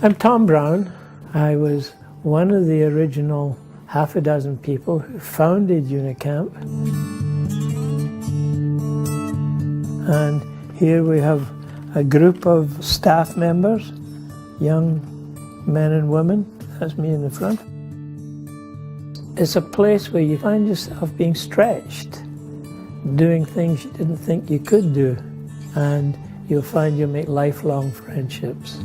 I'm Tom Brown. I was one of the original half a dozen people who founded Unicamp. And here we have a group of staff members, young men and women. That's me in the front. It's a place where you find yourself being stretched, doing things you didn't think you could do, and you'll find you'll make lifelong friendships.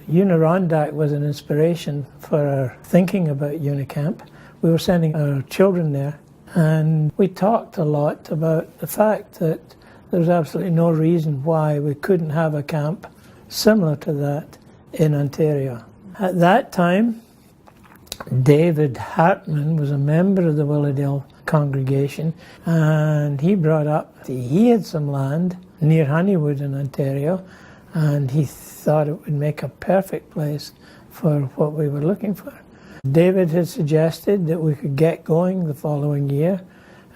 Unirondack was an inspiration for our thinking about Unicamp. We were sending our children there, and we talked a lot about the fact that there's absolutely no reason why we couldn't have a camp similar to that in Ontario. At that time, David Hartman was a member of the Willowdale congregation, and he brought up he had some land near Honeywood in Ontario, and he thought it would make a perfect place for what we were looking for. David had suggested that we could get going the following year,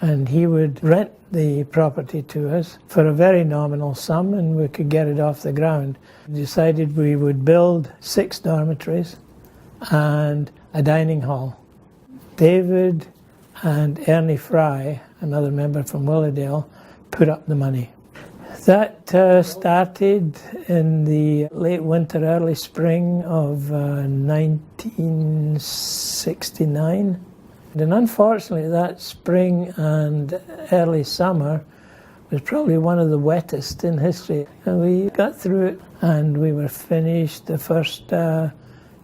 and he would rent the property to us for a very nominal sum, and we could get it off the ground. We decided we would build 6 dormitories and a dining hall. David and Ernie Fry, another member from Willowdale, put up the money. That started in the late winter, early spring of 1969. And unfortunately, that spring and early summer was probably one of the wettest in history. And we got through it and we were finished. The first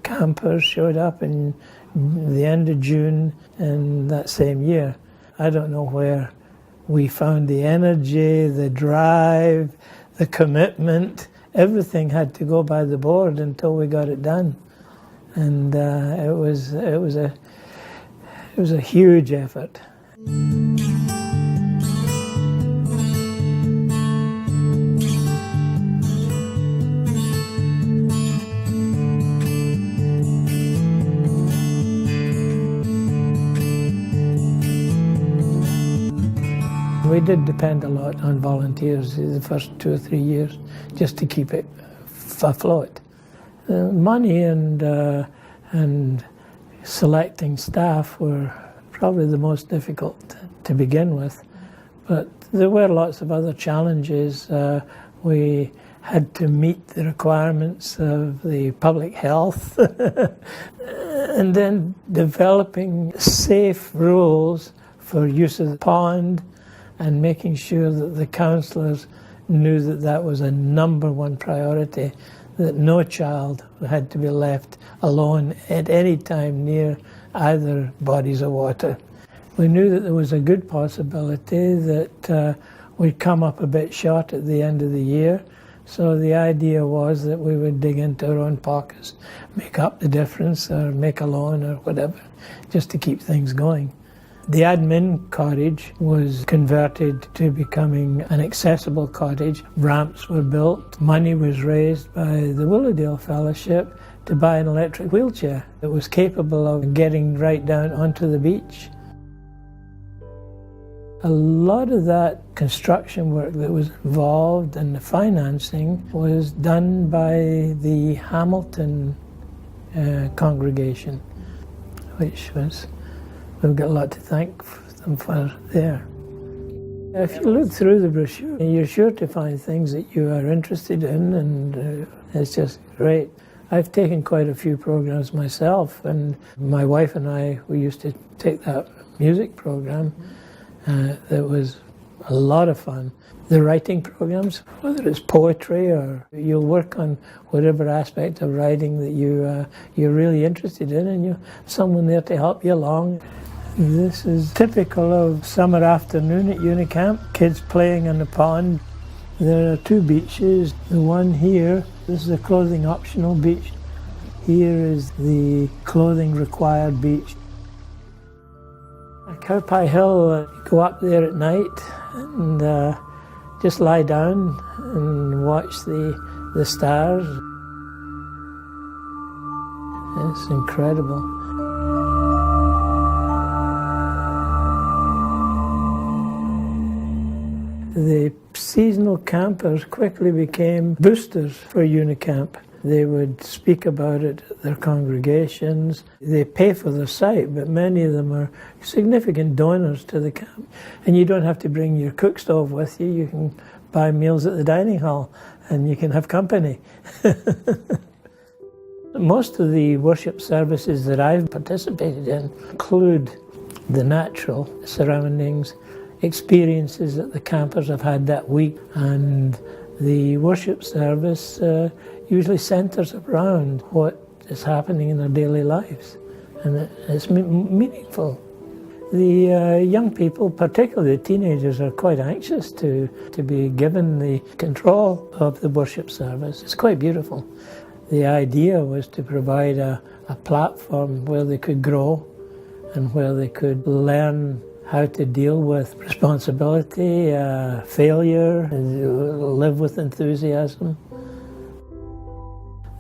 campers showed up in the end of June in that same year. I don't know where we found the energy, the drive, the commitment. Everything had to go by the board until we got it done, and it was a huge effort. We did depend a lot on volunteers the first 2 or 3 years just to keep it afloat. Money and selecting staff were probably the most difficult to begin with, but there were lots of other challenges. We had to meet the requirements of the public health and then developing safe rules for use of the pond, and making sure that the counsellors knew that that was a #1 priority, that no child had to be left alone at any time near either bodies of water. We knew that there was a good possibility that we'd come up a bit short at the end of the year, so the idea was that we would dig into our own pockets, make up the difference or make a loan or whatever, just to keep things going. The admin cottage was converted to becoming an accessible cottage. Ramps were built. Money was raised by the Willowdale Fellowship to buy an electric wheelchair that was capable of getting right down onto the beach. A lot of that construction work that was involved and the financing was done by the Hamilton congregation, which was... We've got a lot to thank them for there. If you look through the brochure, you're sure to find things that you are interested in, and it's just great. I've taken quite a few programs myself, and my wife and I, we used to take that music program. That was a lot of fun. The writing programs, whether it's poetry or you'll work on whatever aspect of writing that you're really interested in, and you have someone there to help you along. This is typical of summer afternoon at Unicamp, kids playing on the pond. There are 2 beaches. The one here, this is a clothing optional beach. Here is the clothing required beach. At Cowpie Hill, you go up there at night and just lie down and watch the stars. It's incredible. The seasonal campers quickly became boosters for Unicamp. They would speak about it at their congregations. They pay for the site, but many of them are significant donors to the camp. And you don't have to bring your cook stove with you. You can buy meals at the dining hall and you can have company. Most of the worship services that I've participated in include the natural surroundings, experiences that the campers have had that week, and the worship service usually centers around what is happening in their daily lives, and it's meaningful. The young people, particularly the teenagers, are quite anxious to be given the control of the worship service. It's quite beautiful. The idea was to provide a platform where they could grow and where they could learn how to deal with responsibility, failure, and live with enthusiasm.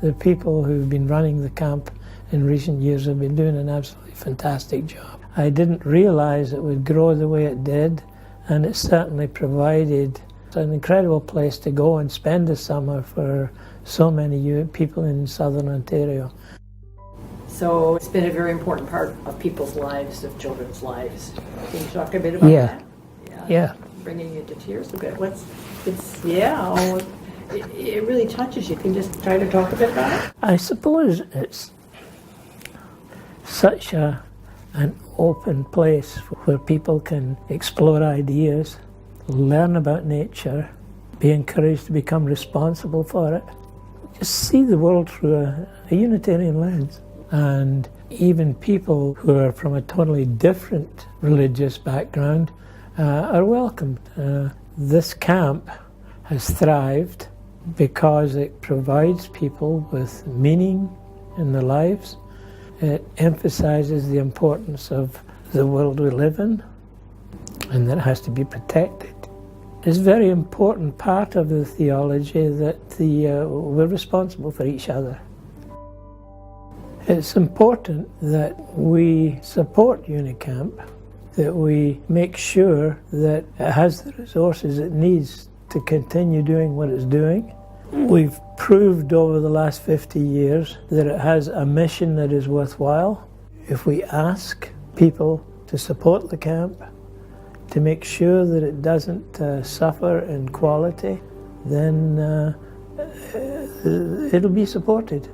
The people who've been running the camp in recent years have been doing an absolutely fantastic job. I didn't realize it would grow the way it did, and it certainly provided an incredible place to go and spend the summer for so many people in southern Ontario. So it's been a very important part of people's lives, of children's lives. Can you talk a bit about that? Yeah. Bringing you to tears a bit. It really touches you. Can you just try to talk a bit about it? I suppose it's such an open place where people can explore ideas, learn about nature, be encouraged to become responsible for it, just see the world through a Unitarian lens. And even people who are from a totally different religious background are welcomed. This camp has thrived because it provides people with meaning in their lives. It emphasizes the importance of the world we live in and that it has to be protected. It's a very important part of the theology that we're responsible for each other. It's important that we support Unicamp, that we make sure that it has the resources it needs to continue doing what it's doing. We've proved over the last 50 years that it has a mission that is worthwhile. If we ask people to support the camp, to make sure that it doesn't suffer in quality, then it'll be supported.